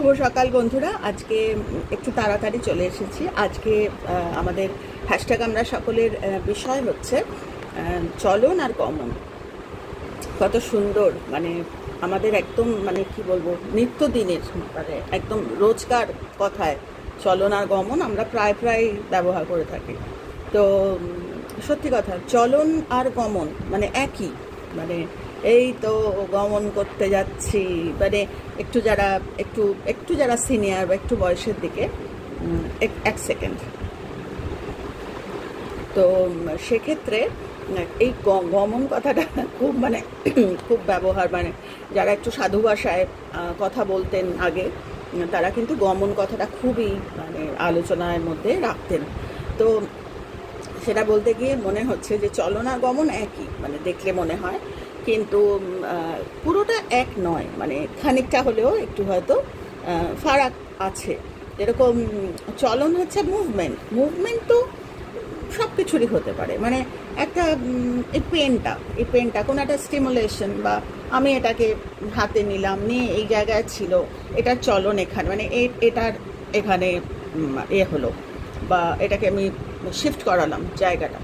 শুভ সকাল বন্ধুরা। আজকে একটু তাড়াতাড়ি চলে এসেছি। আজকে আমাদের হ্যাশট্যাগ আমরা সকলের বিষয় হচ্ছে চলন আর গমন। কত সুন্দর, মানে আমাদের একদম মানে কি বলবো, নিত্যদিনের মানে একদম রোজকার কথায় চলন আর গমন আমরা প্রায় ব্যবহার করে থাকি। তো সত্যি কথা, চলন আর গমন মানে একই, মানে এই তো গমন করতে যাচ্ছি, মানে একটু যারা সিনিয়র বা একটু বয়সের দিকে, এক সেকেন্ড। তো সেক্ষেত্রে এই গমন কথাটা খুব মানে খুব ব্যবহার, মানে যারা একটু সাধু ভাষায় কথা বলতেন আগে, তারা কিন্তু গমন কথাটা খুবই মানে আলোচনার মধ্যে রাখতেন। তো সেটা বলতে গিয়ে মনে হচ্ছে যে চলন আর গমন একই, মানে দেখলে মনে হয়, কিন্তু পুরোটা এক নয়, মানে খানিকটা হলেও একটু হয়তো ফারাক আছে। যেরকম চলন হচ্ছে মুভমেন্ট তো সব কিছুরই হতে পারে, মানে একটা এই পেনটা কোনো একটা স্টিমুলেশন, বা আমি এটাকে হাতে নিলাম, নিয়ে এই জায়গায় ছিল, এটার চলন এখানে, মানে এটার এখানে হলো, বা এটাকে আমি শিফট করালাম জায়গাটা।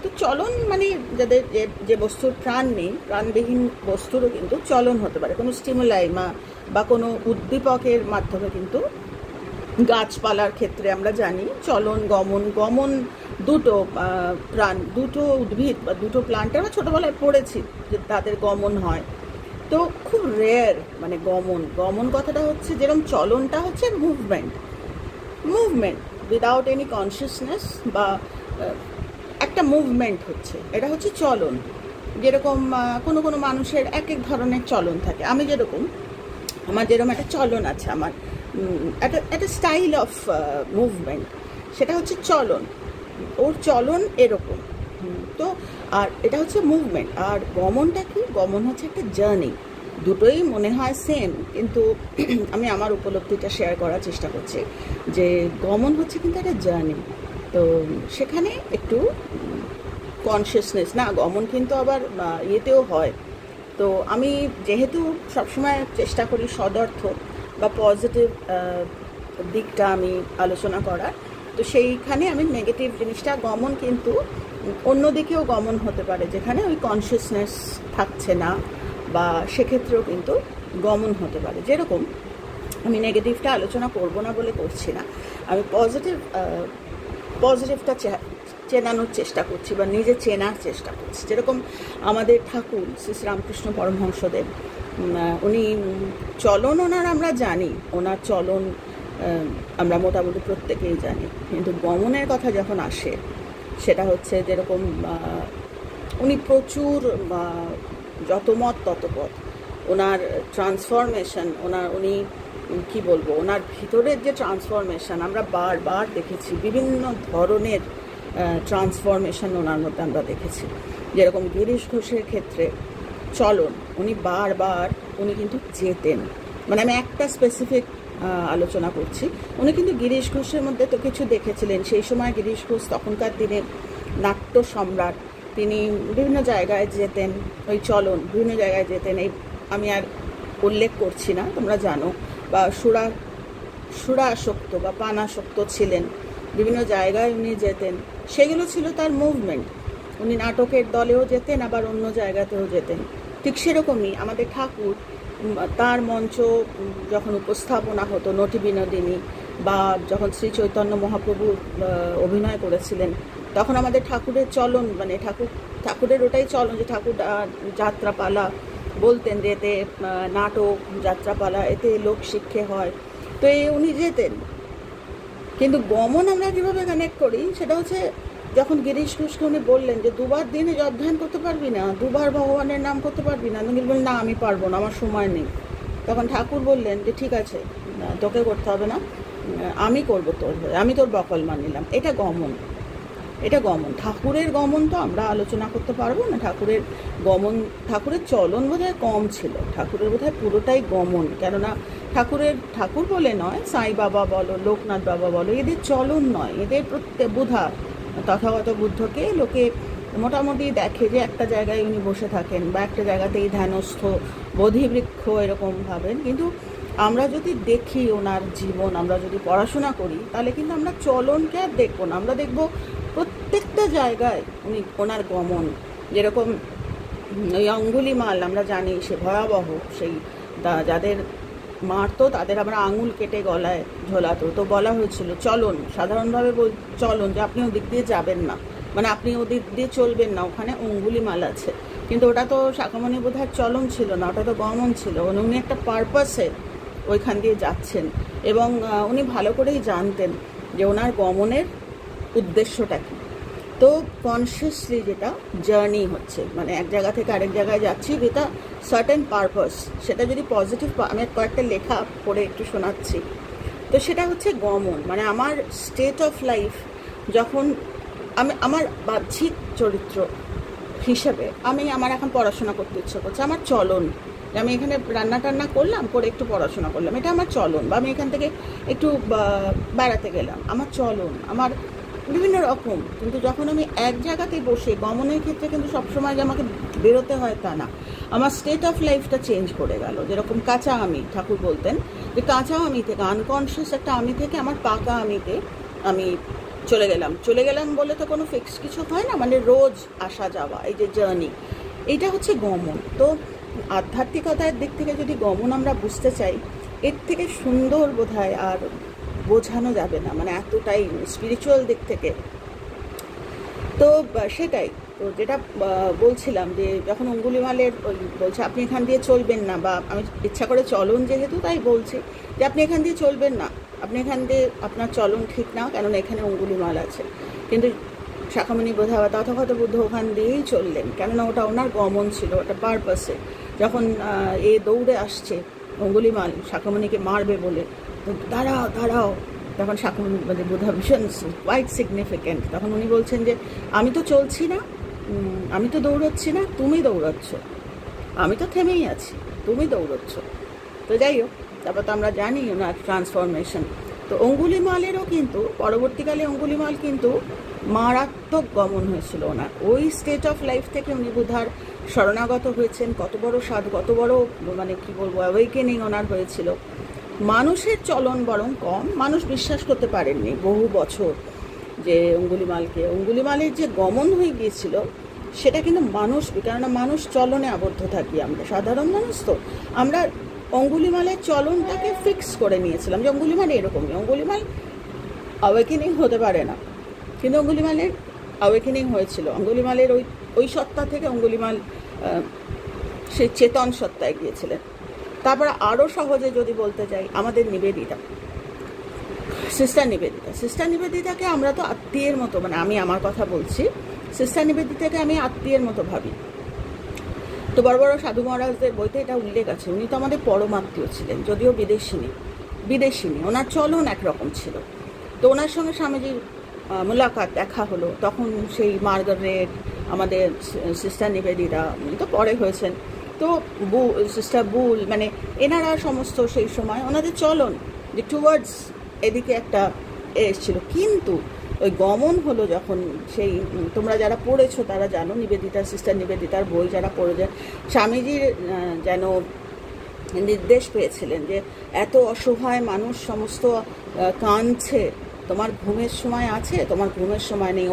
তো চলন মানে যাদের যে বস্তুর প্রাণ নেই, প্রাণবিহীন বস্তুরও কিন্তু চলন হতে পারে, কোনো স্টিমুলাই বা কোনো উদ্দীপকের মাধ্যমে। কিন্তু গাছপালার ক্ষেত্রে আমরা জানি চলন গমন দুটো দুটো উদ্ভিদ বা দুটো প্লান্ট আমরা ছোটোবেলায় পড়েছি যে তাদের গমন হয়। তো খুব রেয়ার, মানে গমন কথাটা হচ্ছে, যেরকম চলনটা হচ্ছে মুভমেন্ট উইদাউট এনি কনসিয়াসনেস, বা একটা মুভমেন্ট হচ্ছে, এটা হচ্ছে চলন। যেরকম কোনো মানুষের এক ধরনের চলন থাকে। আমার যেরকম একটা চলন আছে, আমার একটা স্টাইল অফ মুভমেন্ট, সেটা হচ্ছে চলন। ওর চলন এরকম। তো আর এটা হচ্ছে মুভমেন্ট। আর গমনটা কি? গমন হচ্ছে একটা জার্নি। দুটোই মনে হয় সেম, কিন্তু আমি আমার উপলব্ধিটা শেয়ার করার চেষ্টা করছি যে গমন হচ্ছে কিন্তু একটা জার্নি। তো সেখানে একটু কনসিয়াসনেস, না গমন কিন্তু আবার ইয়েতেও হয়। তো আমি যেহেতু সবসময় চেষ্টা করি সদর্থ বা পজিটিভ দিকটা আমি আলোচনা করার, তো সেইখানে আমি নেগেটিভ জিনিসটা, গমন কিন্তু অন্যদিকেও গমন হতে পারে, যেখানে ওই কনসিয়াসনেস থাকছে না, বা সেক্ষেত্রেও কিন্তু গমন হতে পারে। যেরকম আমি নেগেটিভটা আলোচনা করব না বলে করছি না, আমি পজিটিভটা চেনানোর চেষ্টা করছি বা নিজে চেনার চেষ্টা করছি। যেরকম আমাদের ঠাকুর শ্রী রামকৃষ্ণ পরমহংসদেব, উনি চলন ওনার আমরা জানি, ওনার চলন আমরা মোটামুটি প্রত্যেকেই জানি, কিন্তু গমনের কথা যখন আসে, সেটা হচ্ছে যেরকম উনি প্রচুর যত মত তত পথ, ওনার ট্রান্সফরমেশন, উনি কি বলবো, ওনার ভিতরের যে ট্রান্সফরমেশন আমরা বারবার দেখেছি, বিভিন্ন ধরনের ট্রান্সফরমেশন ওনার মধ্যে আমরা দেখেছি। যেরকম গিরিশ ঘোষের ক্ষেত্রে চলন, উনি কিন্তু যেতেন, মানে আমি একটা স্পেসিফিক আলোচনা করছি। উনি কিন্তু গিরিশ ঘোষের মধ্যে তো কিছু দেখেছিলেন। সেই সময় গিরিশ ঘোষ তখনকার দিনে নাট্য সম্রাট, তিনি বিভিন্ন জায়গায় যেতেন, ওই চলন বিভিন্ন জায়গায় যেতেন। এই আমি আর উল্লেখ করছি না, তোমরা জানো। বা সুরাসক্ত বা পানাসক্ত ছিলেন, বিভিন্ন জায়গায় উনি যেতেন, সেগুলো ছিল তার মুভমেন্ট। উনি নাটকের দলেও যেতেন, আবার অন্য জায়গাতেও যেতেন। ঠিক সেরকমই আমাদের ঠাকুর, তার মঞ্চ যখন উপস্থাপনা হতো নটি বিনোদিনী, বা যখন শ্রী চৈতন্য মহাপ্রভু অভিনয় করেছিলেন, তখন আমাদের ঠাকুরের চলন, মানে ঠাকুরের ওটাই চলন যে ঠাকুর যাত্রাপালা বলতেন, যে এতে নাটক যাত্রাপালা, এতে লোক শিক্ষা হয়, তো উনি যেতেন। কিন্তু গমন আমরা কীভাবে কানেক্ট করি, সেটা হচ্ছে যখন গিরিশ ঘোষকে উনি বললেন যে 2 বার দিনে জপ ধ্যান করতে পারবি না, 2 বার ভগবানের নাম করতে পারবি না, উনি বললেন না আমি পারবো না, আমার সময় নেই। তখন ঠাকুর বললেন যে ঠিক আছে, তোকে করতে হবে না, আমি করবো তোর হয়ে, আমি তোর বকল মানিলাম। এটা গমন। ঠাকুরের গমন তো আমরা আলোচনা করতে পারবো না। ঠাকুরের চলন বোধহয় কম ছিল, ঠাকুরের বোধহয় পুরোটাই গমন। কেননা ঠাকুর বলে নয়, সাই বাবা বলো, লোকনাথ বাবা বলো, এদের চলন নয়, এদের তথাগত বুদ্ধকে লোকে মোটামুটি দেখে যে একটা জায়গায় উনি বসে থাকেন, বা একটা জায়গাতেই ধ্যানস্থ বোধিবৃক্ষ এরকম ভাবেন, কিন্তু আমরা যদি দেখি ওনার জীবন, আমরা যদি পড়াশোনা করি, তাহলে কিন্তু আমরা চলনকে আর দেখবো না, আমরা দেখবো প্রত্যেকটা জায়গায় ওনার গমন। যেরকম ওই অঙ্গুলিমাল আমরা জানি সে ভয়াবহ, সেই যাদের মারতো তাদের আমরা আঙুল কেটে গলায় ঝোলাতো। তো বলা হয়েছিল চলন, সাধারণভাবে চলন, যে আপনি ওদিক দিয়ে যাবেন না, মানে আপনি ওদিক দিয়ে চলবেন না, ওখানে অঙ্গুলিমাল আছে। কিন্তু ওটা তো শাখামণি বোধহয় চলন ছিল না, ওটা তো গমন ছিল। উনি একটা পারপাসে ওইখান দিয়ে যাচ্ছেন, এবং উনি ভালো করেই জানতেন যে ওনার গমনের উদ্দেশ্যটা কী। তো কনসিয়াসলি যেটা জার্নি হচ্ছে, মানে এক জায়গা থেকে আরেক জায়গায় যাচ্ছি উইথ আ সার্টেন পারপাস, সেটা যদি পজিটিভ, আমি কয়েকটা লেখা পড়ে একটু শোনাচ্ছি। তো সেটা হচ্ছে গমন, মানে আমার স্টেট অফ লাইফ যখন আমার বাহ্যিক চরিত্র হিসেবে আমার এখন পড়াশোনা করতে ইচ্ছে করছে, আমার চলন, আমি এখানে রান্না টান্না করলাম, করে একটু পড়াশোনা করলাম, এটা আমার চলন। বা আমি এখান থেকে একটু বেড়াতে গেলাম, আমার চলন, আমার বিভিন্ন রকম। কিন্তু যখন আমি এক জায়গাতেই বসে, গমনের ক্ষেত্রে কিন্তু সবসময় যে আমাকে বেরোতে হয় তা না, আমার স্টেট অফ লাইফটা চেঞ্জ করে গেল। যেরকম কাঁচা আমি, ঠাকুর বলতেন যে কাঁচা আমি থেকে, আনকনসিয়াস একটা আমি থেকে আমার পাকা আমিতে আমি চলে গেলাম বলে তো কোনো ফিক্স কিছু হয় না, মানে রোজ আসা যাওয়া, এই যে জার্নি, এইটা হচ্ছে গমন। তো আধ্যাত্মিকতার দিক থেকে যদি গমন আমরা বুঝতে চাই, এর থেকে সুন্দর বোধহয় আর বোঝানো যাবে না, মানে এতটাই স্পিরিচুয়াল দিক থেকে। তো সেটাই তো যেটা বলছিলাম, যে যখন অঙ্গুলিমালের বলছে আপনি এখান দিয়ে চলবেন না, বা আমি ইচ্ছা করে চলন যেহেতু তাই বলছি যে আপনি এখান দিয়ে চলবেন না, আপনি এখান দিয়ে আপনার চলন ঠিক না, কেননা এখানে অঙ্গুলিমাল আছে। কিন্তু শাখামণি বোধহয় তথাগত বুদ্ধ ওখান দিয়েই চললেন, কেননা ওটা ওনার গমন ছিল, ওটা পারপাসে। যখন এ দৌড়ে আসছে অঙ্গুলিমাল শাখামণিকে মারবে বলে, তো দাঁড়াও দাঁড়াও, তখন শাখামণি মানে বোধহয় ভীষণ কোয়াইট সিগনিফিক্যান্ট, তখন উনি বলছেন যে আমি তো চলছি না, আমি তো দৌড়চ্ছি না, তুমি দৌড়াচ্ছ, আমি তো থেমেই আছি, তুমি দৌড়চ্ছ। তো যাই হোক, তারপর তো আমরা জানি ওনার ট্রান্সফরমেশন। তো অঙ্গুলিমালেরও কিন্তু পরবর্তীকালে অঙ্গুলিমাল কিন্তু মারাত্মক গমন হয়েছিল ওনার, ওই স্টেট অফ লাইফ থেকে উনি বুধার শরণাগত হয়েছেন। কত বড় সাধু, কত বড় মানে কি বলবো অ্যাওয়েকেনিং ওনার হয়েছিল। মানুষের চলন বরং কম, মানুষ বিশ্বাস করতে পারেননি বহু বছর যে অঙ্গুলিমালের যে গমন হয়ে গিয়েছিল সেটা কিন্তু মানুষ, কেননা মানুষ চলনে আবদ্ধ থাকি, আমরা সাধারণ মানুষ, তো আমরা অঙ্গুলিমালের চলনটাকে ফিক্স করে নিয়েছিলাম যে অঙ্গুলিমাল এরকমই, অঙ্গুলিমাল অ্যাওয়েকেনিং হতে পারে না। কিন্তু অঙ্গুলিমালের অ্যাওয়েকেনিং হয়েছিল, অঙ্গুলিমালের ওই সত্তা থেকে অঙ্গুলিমাল সেই চেতন সত্তায় গিয়েছিলেন। তারপর আরও সহজে যদি বলতে চাই, আমাদের নিবেদিতা, সিস্টার নিবেদিতাকে আমরা তো আত্মীয়ের মতো, মানে আমি আমার কথা বলছি, সিস্টার নিবেদিতাকে আমি আত্মীয়ের মতো ভাবি। তো বড় বড় সাধু মহারাজদের বইতে এটা উল্লেখ আছে, উনি তো আমাদের পরমাত্মীয় ছিলেন, যদিও বিদেশিনী, ওনার চলন একরকম ছিল। তো ওনার সঙ্গে স্বামীজির মুলাকাত, দেখা হলো, তখন সেই মার্গারেট, আমাদের সিস্টার নিবেদিতা, উনি তো পরে হয়েছেন, তো সিস্টার বুল, মানে এনারা সমস্ত সেই সময় ওনাদের চলন যে টুয়ার্ডস এদিকে একটা এসেছিল। কিন্তু ওই গমন হলো যখন, সেই তোমরা যারা পড়েছো তারা জানো, সিস্টার নিবেদিতার বই যারা পড়েছে, স্বামীজির যেন নির্দেশ পেয়েছিলেন যে এত অসহায় মানুষ সমস্ত কাঁদছে, তোমার ঘুমের সময় আছে, তোমার ঘুমের সময় নেই,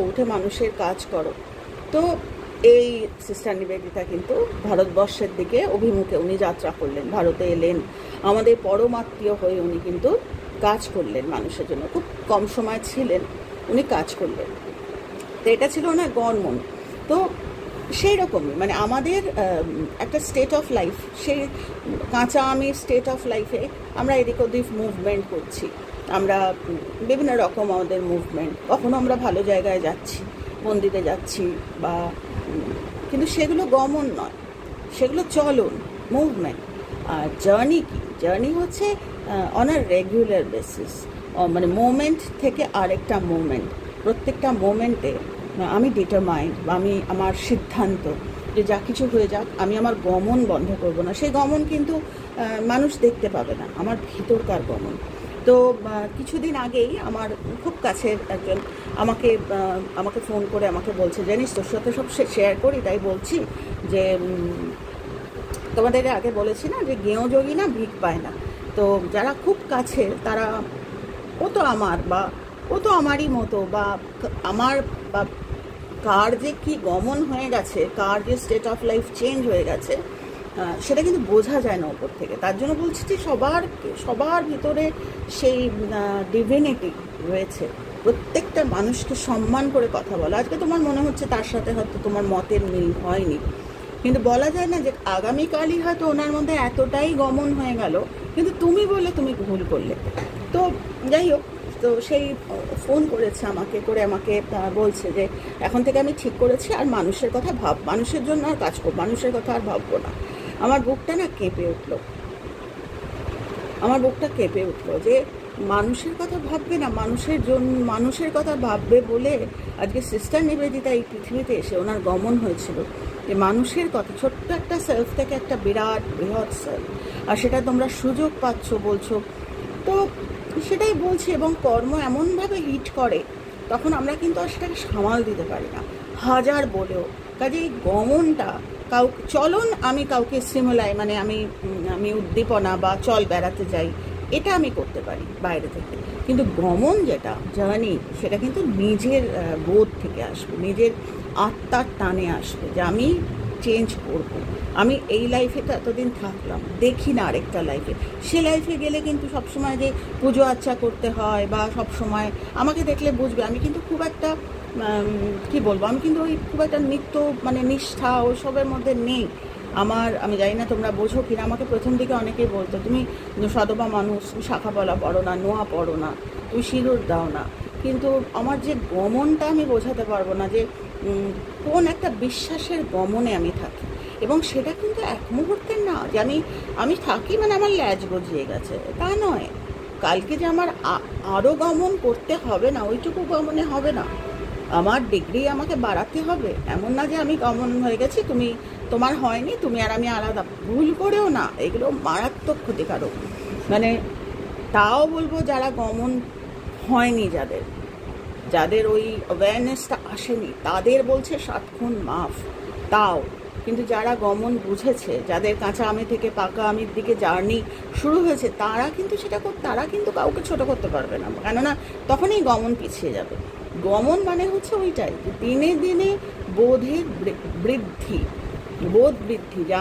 উঠে মানুষের কাজ করো। তো এই সিস্টার নিবেদিতা কিন্তু ভারতবর্ষের দিকে অভিমুখে উনি যাত্রা করলেন, ভারতে এলেন, আমাদের পরমাত্মীয় হয়ে উনি কিন্তু কাজ করলেন মানুষের জন্য। খুব কম সময় ছিলেন, উনি কাজ করলেন। তো এটা ছিল ওনার গমন। তো সেই রকমই মানে আমাদের একটা স্টেট অফ লাইফ, সেই কাঁচা আমি স্টেট অফ লাইফে আমরা এদিক ওদিক মুভমেন্ট করছি, আমরা বিভিন্ন রকম আমাদের মুভমেন্ট, কখনো আমরা ভালো জায়গায় যাচ্ছি, মন্দিরে যাচ্ছি, বা কিন্তু সেগুলো গমন নয়, সেগুলো চলন, মুভমেন্ট। আর জার্নি কি? জার্নি হচ্ছে অন আ রেগুলার বেসিস, মানে মোমেন্ট থেকে আরেকটা মোমেন্ট, প্রত্যেকটা মোমেন্টে আমি ডিটারমাইন্ড, বা আমি আমার সিদ্ধান্ত যে যা কিছু হয়ে যাক আমি আমার গমন বন্ধ করব না। সেই গমন কিন্তু মানুষ দেখতে পাবে না, আমার ভিতরকার গমন। তো কিছুদিন আগেই আমার খুব কাছের একজন আমাকে ফোন করে আমাকে বলছে, জানিস তোর সাথে সব শেয়ার করি, তাই বলছি যে তোমাদের আগে বলেছি না যে গেঁয়ো যোগী না ভিক পায় না। তো যারা খুব কাছে তারা ও তো আমার বা ও তো আমারই মতো বা আমার বা কার যে কি গমন হয়ে গেছে, কার যে স্টেট অফ লাইফ চেঞ্জ হয়ে গেছে, সেটা কিন্তু বোঝা যায় না ওপর থেকে। তার জন্য বলছি যে সবার ভিতরে সেই ডিভিনিটি রয়েছে। প্রত্যেকটা মানুষকে সম্মান করে কথা বলা। আজকে তোমার মনে হচ্ছে তার সাথে হয়তো তোমার মতের মিল হয়নি, কিন্তু বলা যায় না যে আগামীকালই হয়তো ওনার মধ্যে এতটাই গমন হয়ে গেল, কিন্তু তুমি বললে তুমি ভুল করলে। তো যাই হোক, তো সেই ফোন করেছে আমাকে বলছে যে এখন থেকে আমি ঠিক করেছি আর মানুষের কথা মানুষের জন্য আর কাজ করবো, মানুষের কথা আর ভাববো না। আমার বুকটা না কেঁপে উঠলো, যে মানুষের কথা ভাববে না, মানুষের কথা ভাববে বলে আজকে সিস্টার নিবেদিতা এই পৃথিবীতে এসে ওনার গমন হয়েছিল। যে মানুষের কথা, ছোট্ট একটা সেলফ থেকে একটা বৃহৎ সেলফ, আর সেটা তোমরা সুযোগ পাচ্ছ বলছো। তো সেটাই বলছি, এবং কর্ম এমনভাবে হিট করে তখন আমরা কিন্তু আর সেটাকে সামাল দিতে পারি না, হাজার বলেও। কাজে এই গমনটা চলন আমি কাউকে স্টিমুলাই, মানে আমি উদ্দীপনা বা চল বেড়াতে যাই, এটা আমি করতে পারি বাইরে থেকে, কিন্তু গমন যেটা জার্নি, সেটা কিন্তু নিজের বোধ থেকে আসবে, নিজের আত্মার টানে আসবে যে আমি চেঞ্জ করব। আমি এই লাইফে তো এতদিন থাকলাম, দেখি না আরেকটা লাইফে। সে লাইফে গেলে কিন্তু সবসময় যে পুজো আর্চা করতে হয় বা সবসময় আমাকে দেখলে বুঝবে আমি কিন্তু খুব একটা কি বলবো, আমি কিন্তু ওই খুব একটা নিত্য মানে নিষ্ঠা ওসবের মধ্যে নেই। আমি জানি না তোমরা বোঝো কিনা, আমাকে প্রথম দিকে অনেকেই বলতো তুমি সদবা মানুষ, তুমি শাখা পলা পড়ো না, নোয়া পড়ো না, তুমি সিঁদুর দাও না। কিন্তু আমার যে গমনটা আমি বোঝাতে পারবো না যে কোন একটা বিশ্বাসের গমনে আমি থাকি, এবং সেটা কিন্তু এক মুহূর্তের না যে আমি থাকি মানে আমার ল্যাজ গজিয়ে গেছে, তা নয়। কালকে যে আমার আরও গমন করতে হবে না, ওইটুকু গমনে হবে না, আমার ডিগ্রি আমাকে বাড়াতে হবে। এমন না যে আমি গমন হয়ে গেছি, তোমার হয়নি, তুমি আর আমি আলাদা, ভুল করেও না, এগুলো মারাত্মক ক্ষতিকারক। মানে তাও বলবো যারা গমন হয়নি, যাদের ওই অ্যাওয়ারনেসটা আসেনি, তাদের বলছে 7 খুন মাফ। তাও কিন্তু যারা গমন বুঝেছে, যাদের কাঁচা আমি থেকে পাকা আমির দিকে জার্নি শুরু হয়েছে, তারা কিন্তু কাউকে ছোট করতে পারবে না, কেননা তখনই গমন পিছিয়ে যাবে। গমন মানে হচ্ছে ওইটাই, যে দিনে দিনে বোধের বৃদ্ধি, যে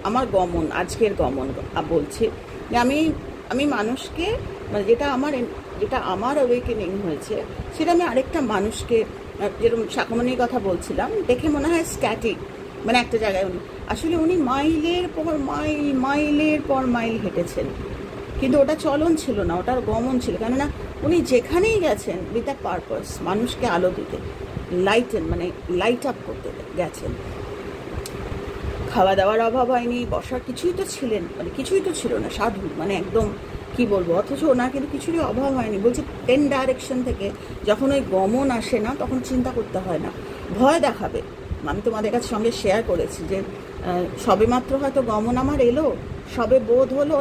আমার গমন, আজকের গমন বলছে যে আমি মানুষকে, মানে যেটা আমার অ্যাওয়েকেনিং হয়েছে, সেটা আমি আরেকটা মানুষকে, যেরকম শাখামণির কথা বলছিলাম, দেখে মনে হয় স্ট্যাটিক, মানে একটা জায়গায় আসলে উনি মাইলের পর মাইল হেঁটেছেন, কিন্তু ওটা চলন ছিল না, ওটার গমন ছিল। কেননা উনি যেখানেই গেছেন উইথ আ পারপাস, মানুষকে আলো দিতে, লাইট আপ করতে গেছেন। খাওয়া দাওয়ার অভাব হয়নি, বসার কিছুই তো ছিল না, সাধু মানে একদম কি বলবো, অথচ ওনার কিন্তু কিছুরই অভাব হয়নি। বলছি 10 ডাইরেকশন থেকে যখন ওই গমন আসে না, তখন চিন্তা করতে হয় না, ভয় দেখাবে। আমি তোমাদের কাছে সঙ্গে শেয়ার করেছি যে সবে মাত্র হয়তো গমন আমার এলো, সবে বোধ হলো,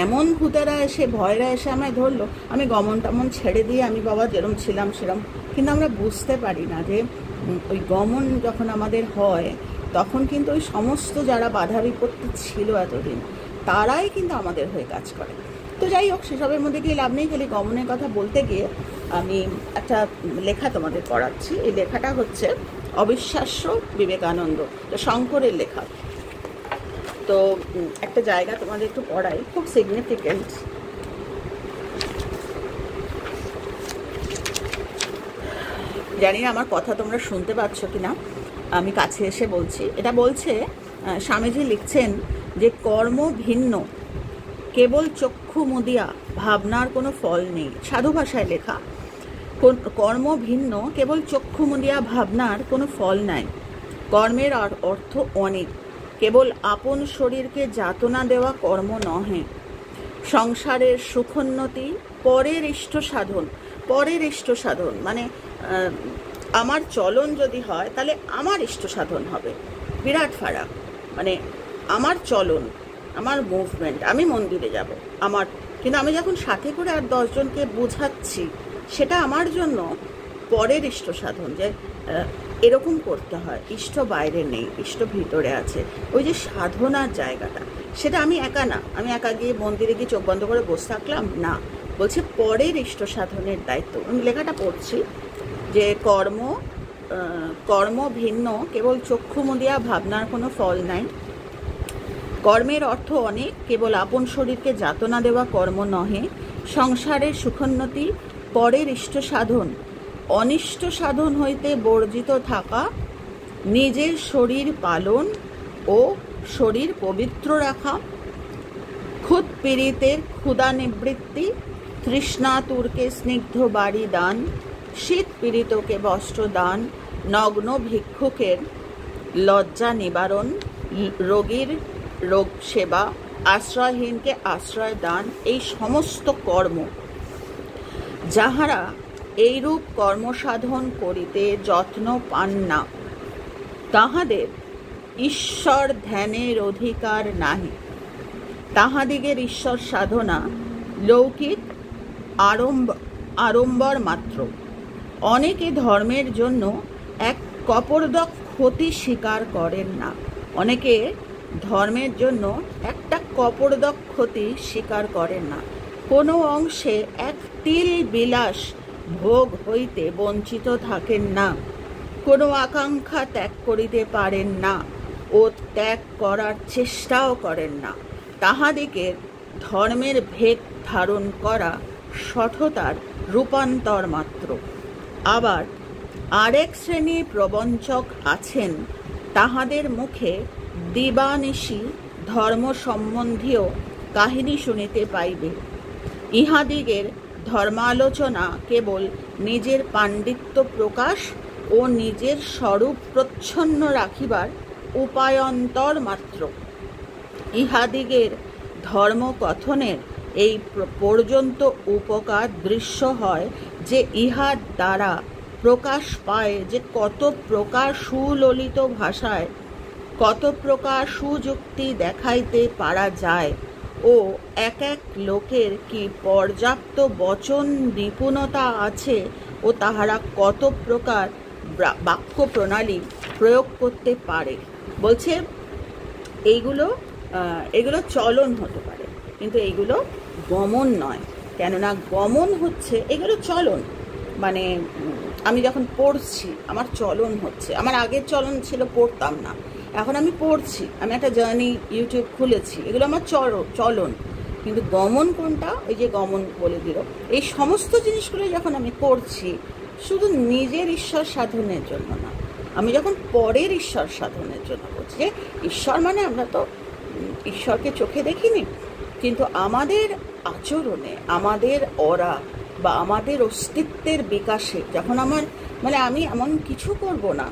এমন ভূতেরা এসে, ভয়রা এসে আমায় ধরলো, আমি গমন টমন ছেড়ে দিয়ে আমি বাবা যেরম ছিলাম সেরম। কিন্তু আমরা বুঝতে পারি না যে ওই গমন যখন আমাদের হয়, তখন কিন্তু ওই সমস্ত যারা বাধা বিপত্তি ছিল এতদিন, তারাই কিন্তু আমাদের হয়ে কাজ করে। তো যাই হোক, সেসবের মধ্যে গিয়ে লাভ নেই। খালি গমনের কথা বলতে গিয়ে আমি একটা লেখা তোমাদের পড়াচ্ছি। এই লেখাটা হচ্ছে অবিশ্বাস্য বিবেকানন্দ, শঙ্করের লেখা। তো একটা জায়গা তোমাদের একটু পড়াই, খুব সিগনিফিকেন্ট। জানি না আমার কথা তোমরা শুনতে পাচ্ছ কিনা, আমি কাছে এসে বলছি। এটা বলছে, স্বামীজি লিখছেন যে কর্ম ভিন্ন, কেবল চক্ষু মুদিয়া ভাবনার কোনো ফল নেই। সাধু ভাষায় লেখা, কর্ম ভিন্ন, কেবল চক্ষু মুদিয়া ভাবনার কোনো ফল নাই। কর্মের অর্থ অনেক, কেবল আপন শরীরকে যাতনা দেওয়া কর্ম নহে। সংসারের সুখোন্নতি পরের ইষ্ট সাধন, মানে আমার চলন যদি হয় তাহলে আমার ইষ্ট সাধন হবে, বিরাট ফারাক। মানে আমার চলন, আমার মুভমেন্ট, আমি মন্দিরে যাব আমার, কিন্তু আমি যখন সাথে করে আর 10 জনকে বোঝাচ্ছি, সেটা আমার জন্য পরের ইষ্ট সাধন। যে এরকম করতে হয়। ইষ্ট বাইরে নেই, ইষ্ট ভিতরে আছে। ওই যে সাধনার জায়গাটা, সেটা আমি একা না, আমি একা গিয়ে মন্দিরে গিয়ে চোখ বন্ধ করে বসে থাকলাম না। বলছে পরের ইষ্ট সাধনের দায়িত্ব। আমি লেখাটা পড়ছি যে কর্ম ভিন্ন, কেবল চক্ষু মুদিয়া ভাবনার কোনো ফল নাই। কর্মের অর্থ অনেক, কেবল আপন শরীরকে যাতনা দেওয়া কর্ম নহে। সংসারের সুখোন্নতি পরের ইষ্ট সাধন, অনিষ্ট সাধন হইতে বর্জিত থাকা, নিজের শরীর পালন ও শরীর পবিত্র রাখা, ক্ষুদ পীড়িতের ক্ষুধা নিবৃত্তি, তৃষ্ণাতুরকে স্নিগ্ধ বাড়ি দান, শীত পীড়িতকে বস্ত্র দান, নগ্ন ভিক্ষুকের লজ্জা নিবারণ, রোগীর রোগ সেবা, আশ্রয়হীনকে আশ্রয় দান, এই সমস্ত কর্ম যাহারা এইরূপ কর্মসাধন করিতে যত্ন পান না, তাহাদের ঈশ্বর ধ্যানের অধিকার নাহি। তাহাদিগের ঈশ্বর সাধনা লৌকিক আড়ম্বর মাত্র। অনেকে ধর্মের জন্য এক কপর্দক ক্ষতি স্বীকার করেন না। অনেকে ধর্মের জন্য একটা কপর্দক ক্ষতি স্বীকার করেন না। কোনো অংশে এক তিল বিলাস ভোগ হইতে বঞ্চিত থাকেন না। কোনো আকাঙ্ক্ষা ত্যাগ করিতে পারেন না ও ত্যাগ করার চেষ্টাও করেন না। তাহাদিগের ধর্মের ভেদ ধারণ করা শঠতার রূপান্তর মাত্র। আবার আরেক শ্রেণীর প্রবঞ্চক আছেন, তাহাদের মুখে দিবানিশি ধর্ম সম্বন্ধীয় কাহিনী শুনিতে পাইবে। ইহাদিগের ধর্মালোচনা কেবল নিজের পাণ্ডিত্য প্রকাশ ও নিজের স্বরূপ প্রচ্ছন্ন রাখিবার উপায়ন্তর মাত্র। ইহাদিগের ধর্মকথনের এই পর্যন্ত উপকার দৃশ্য হয় যে ইহার দ্বারা প্রকাশ পায় যে কত প্রকার সুললিত ভাষায় কত প্রকার সুযুক্তি দেখাইতে পারা যায় ও এক এক লোকের কি পর্যাপ্ত বচন নিপুণতা আছে ও তাহারা কত প্রকার বাক্য প্রণালী প্রয়োগ করতে পারে। বলছে এইগুলো চলন হতে পারে, কিন্তু এইগুলো গমন নয়। কেননা গমন হচ্ছে, এগুলো চলন, মানে আমি যখন পড়ছি আমার চলন হচ্ছে। আমার আগের চলন ছিল পড়তাম না, এখন আমি পড়ছি, আমি একটা জার্নি ইউটিউব খুলেছি, এগুলো আমার চলন। কিন্তু গমন কোনটা? ওই যে গমন বলে দিল। এই সমস্ত জিনিসগুলো যখন আমি করছি শুধু নিজের ঈশ্বর সাধনের জন্য না, আমি যখন পরের ঈশ্বর সাধনের জন্য করছি। যে ঈশ্বর মানে আমরা তো ঈশ্বরকে চোখে দেখিনি, কিন্তু আমাদের আচরণে, আমাদের অরা বা আমাদের অস্তিত্বের বিকাশে যখন আমি এমন কিছু করব না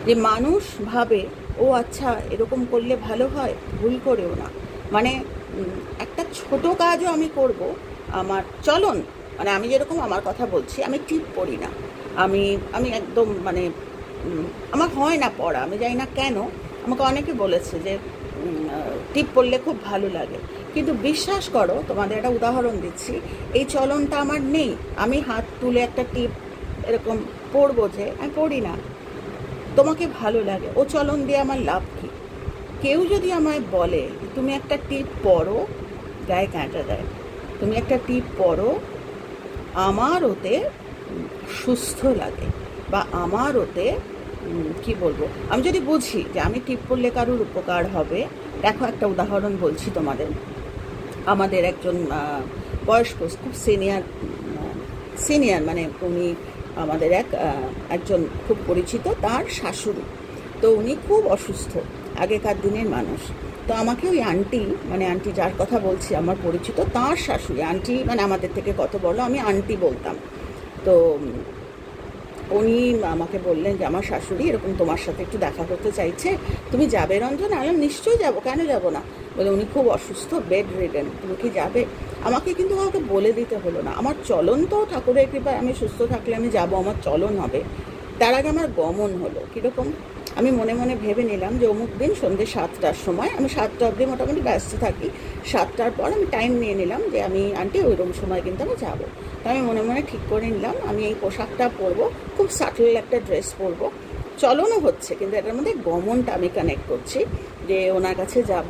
যে মানুষ ভাবে ও আচ্ছা এরকম করলে ভালো হয়, ভুল করেও না। মানে একটা ছোট কাজও আমি করব, আমার চলন, মানে আমি যেরকম আমার কথা বলছি, আমি টিপ পড়ি না, আমি একদম আমার হয় না পড়া, আমি জানি না কেন। আমাকে অনেকে বলেছে যে টিপ পড়লে খুব ভালো লাগে, কিন্তু বিশ্বাস করো, তোমাদের একটা উদাহরণ দিচ্ছি, এই চলনটা আমার নেই। আমি হাত তুলে একটা টিপ এরকম পড়বো যে, আমি পড়ি না। তোমাকে ভালো লাগে, ও চলন দিয়ে আমার লাভ কি? কেউ যদি আমায় বলে তুমি একটা টিপ পড়ো, গায়ে কাঁটা দেয়, তুমি একটা টিপ পড়ো, আমার ওতে সুস্থ লাগে বা আমার ওতে কি বলবো, আমি যদি বুঝি যে আমি টিপ পড়লে কারোর উপকার হবে। দেখো একটা উদাহরণ বলছি তোমাদের। আমাদের একজন বয়স্ক, খুব সিনিয়র, মানে উনি আমাদের একজন খুব পরিচিত, তার শাশুড়ি। তো উনি খুব অসুস্থ, আগেকার দিনের মানুষ। তো আমাকে ওই আন্টি, মানে আন্টি যার কথা বলছি আমার পরিচিত, তার শাশুড়ি, আন্টি মানে আমাদের থেকে কত বড়, আমি আন্টি বলতাম। তো উনি আমাকে বললেন যে আমার শাশুড়ি এরকম তোমার সাথে একটু দেখা করতে চাইছে, তুমি যাবে রঞ্জনা? আমি নিশ্চয়ই যাবো, কেন যাব না। বলে উনি খুব অসুস্থ, বেড রিডেন, তুমি কি যাবে? আমাকে কিন্তু কাউকে বলে দিতে হলো না, আমার চলন তো ঠাকুরের কৃপায় আমি সুস্থ থাকলে আমি যাব, আমার চলন হবে। তার আগে আমার গমন হলো। কীরকম? আমি মনে মনে ভেবে নিলাম যে অমুক দিন সন্ধ্যে 7টার সময়, আমি 7টা অবধি মোটামুটি ব্যস্ত থাকি, 7টার পর আমি টাইম নিয়ে নিলাম যে আমি আন্টি ওইরকম সময় কিন্তু আমি যাবো। তো আমি মনে মনে ঠিক করে নিলাম আমি এই পোশাকটা পরবো, খুব সাটল একটা ড্রেস পরবো, চলনও হচ্ছে কিন্তু এটার মধ্যে গমনটা আমি কানেক্ট করছি যে ওনার কাছে যাব,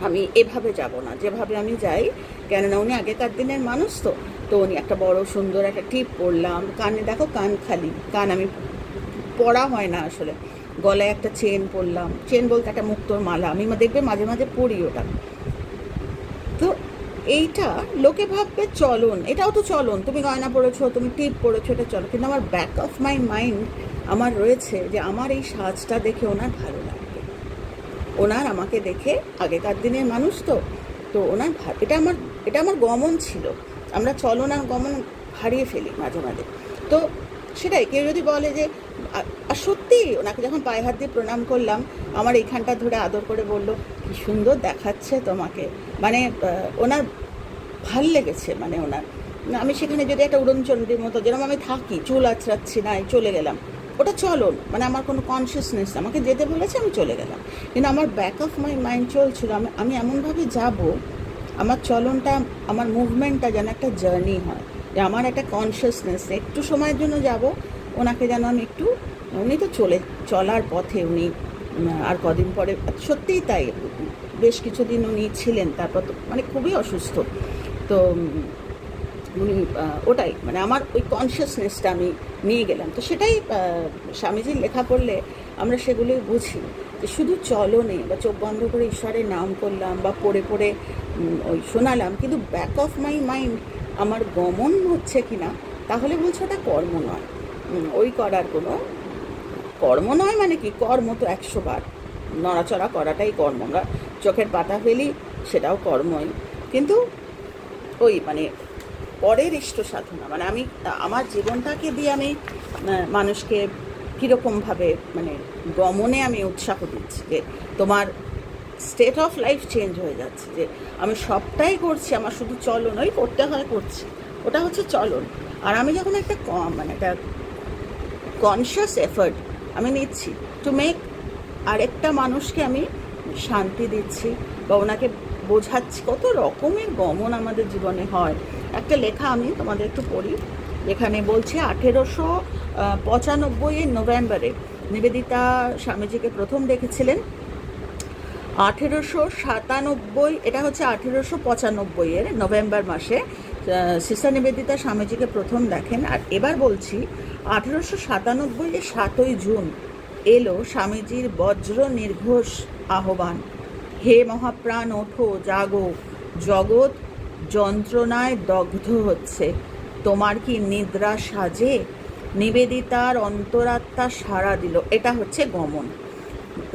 আমি এভাবে যাব না যেভাবে আমি যাই, কেননা উনি আগেকার দিনের মানুষ। তো তো উনি একটা বড় সুন্দর একটা টিপ পরলাম, কানে দেখো কান খালি, কান আমি পরা হয় না আসলে, গলায় একটা চেন পরলাম, চেন বলতে একটা মুক্তোর মালা, আমি দেখবে মাঝে মাঝে পরি ওটা। তো এইটা লোকে ভাববে চলন, এটাও তো চলন, তুমি গয়না পরেছো, তুমি টিপ পরেছো, এটা চলো, কিন্তু আমার ব্যাক অফ মাই মাইন্ড আমার রয়েছে যে আমার এই সাজটা দেখে ওনার ভালো লাগবে, ওনার আমাকে দেখে, আগেকার দিনের মানুষ তো, তো ওনার এটা আমার গমন ছিল। আমরা চলন আর গমন হারিয়ে ফেলি মাঝে মাঝে। তো সেটাই, কেউ যদি বলে যে, আর সত্যি ওনাকে যখন পায়ে হাত দিয়ে প্রণাম করলাম, আমার এইখানটা ধরে আদর করে বলল কি সুন্দর দেখাচ্ছে তোমাকে, মানে ওনার ভাল লেগেছে, মানে ওনার, আমি সেখানে যদি একটা উড়নচণ্ডীর মতো যেরকম আমি থাকি, চুল আঁচড়াচ্ছি না, চলে গেলাম, ওটা চলন, মানে আমার কোনো কনসিয়াসনেস, আমাকে যেতে বলেছে আমি চলে গেলাম, কিন্তু আমার ব্যাক অফ মাই মাইন্ড চলছিল আমি এমনভাবে যাব, আমার চলনটা, আমার মুভমেন্টটা যেন একটা জার্নি হয়, যে আমার একটা কনসিয়াসনেস, একটু সময়ের জন্য যাব, ওনাকে যেন আমি একটু, উনি তো চলার পথে, উনি আর কদিন পরে, সত্যিই তাই, বেশ কিছুদিন উনি ছিলেন, তারপর তো মানে খুবই অসুস্থ, তো উনি ওটাই, মানে আমার ওই কনসিয়াসনেসটা আমি নিয়ে গেলাম। তো সেটাই স্বামীজির লেখা পড়লে আমরা সেগুলোই বুঝি, যে শুধু চলনে বা চোখ বন্ধ করে ঈশ্বরের নাম করলাম বা পড়ে পড়ে ওই শোনালাম, কিন্তু ব্যাক অফ মাই মাইন্ড আমার গমন হচ্ছে কি না, তাহলে বলছে ওটা কর্ম নয়, ওই করার কোনো কর্ম নয়, মানে কি কর্ম তো 100 বার, নড়াচড়া করাটাই কর্ম, আমরা চোখের পাতা ফেলি সেটাও কর্মই, কিন্তু ওই মানে পরের ইষ্ট সাধনা, মানে আমি আমার জীবনটাকে দিয়ে আমি মানুষকে কীরকমভাবে মানে গমনে আমি উৎসাহ দিচ্ছি, যে তোমার স্টেট অফ লাইফ চেঞ্জ হয়ে যাচ্ছে, যে আমি সবটাই করছি, আমার শুধু চলন, ওই করতে হয় করছি, ওটা হচ্ছে চলন, আর আমি যখন একটা মানে একটা কনসিয়াস এফার্ট আমি নিচ্ছি টু মেক আরেকটা মানুষকে আমি শান্তি দিচ্ছি বা ওনাকে বোঝাচ্ছি, কত রকমের গমন আমাদের জীবনে হয়। একটা লেখা আমি তোমাদের একটু পড়ি, এখানে বলছে 1895 নভেম্বরে নিবেদিতা স্বামীজিকে প্রথম দেখেছিলেন, 1897, এটা হচ্ছে 1895 নভেম্বর মাসে সিস্টার নিবেদিতা স্বামীজিকে প্রথম দেখেন। আর এবার বলছি 1897 7ই জুন এলো স্বামীজির বজ্র নির্ঘোষ আহ্বান, হে মহাপ্রাণ ওঠো জাগো, জগৎ যন্ত্রণায় দগ্ধ হচ্ছে, তোমার কি নিদ্রা সাজে, নিবেদিতার অন্তরাত্মা সাড়া দিল। এটা হচ্ছে গমন,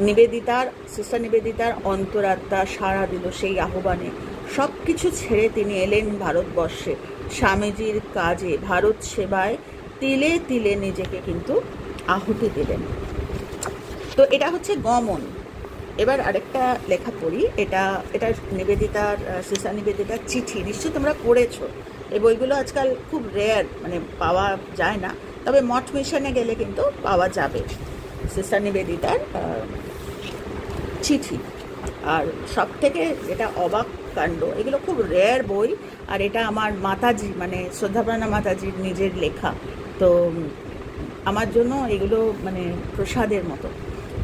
নিবেদিতার, সিস্টার নিবেদিতার অন্তরাত্মা সাড়া দিল সেই আহ্বানে, সব কিছু ছেড়ে তিনি এলেন ভারতবর্ষে, স্বামীজির কাজে, ভারত সেবায় তিলে তিলে নিজেকে কিন্তু আহুতি দিলেন। তো এটা হচ্ছে গমন। এবার আরেকটা লেখা পড়ি, এটা নিবেদিতার, সিস্টার নিবেদিতার চিঠি, নিশ্চয়ই তোমরা পড়েছো, এই বইগুলো আজকাল খুব রেয়ার, মানে পাওয়া যায় না, তবে মঠ মিশনে গেলে কিন্তু পাওয়া যাবে সিস্টার নিবেদিতার চিঠি। আর সব থেকে যেটা অবাক কাণ্ড, এগুলো খুব রেয়ার বই, আর এটা আমার মাতাজি, মানে শ্রদ্ধাপ্রাণা মাতাজির নিজের লেখা, তো আমার জন্য এগুলো মানে প্রসাদের মতো।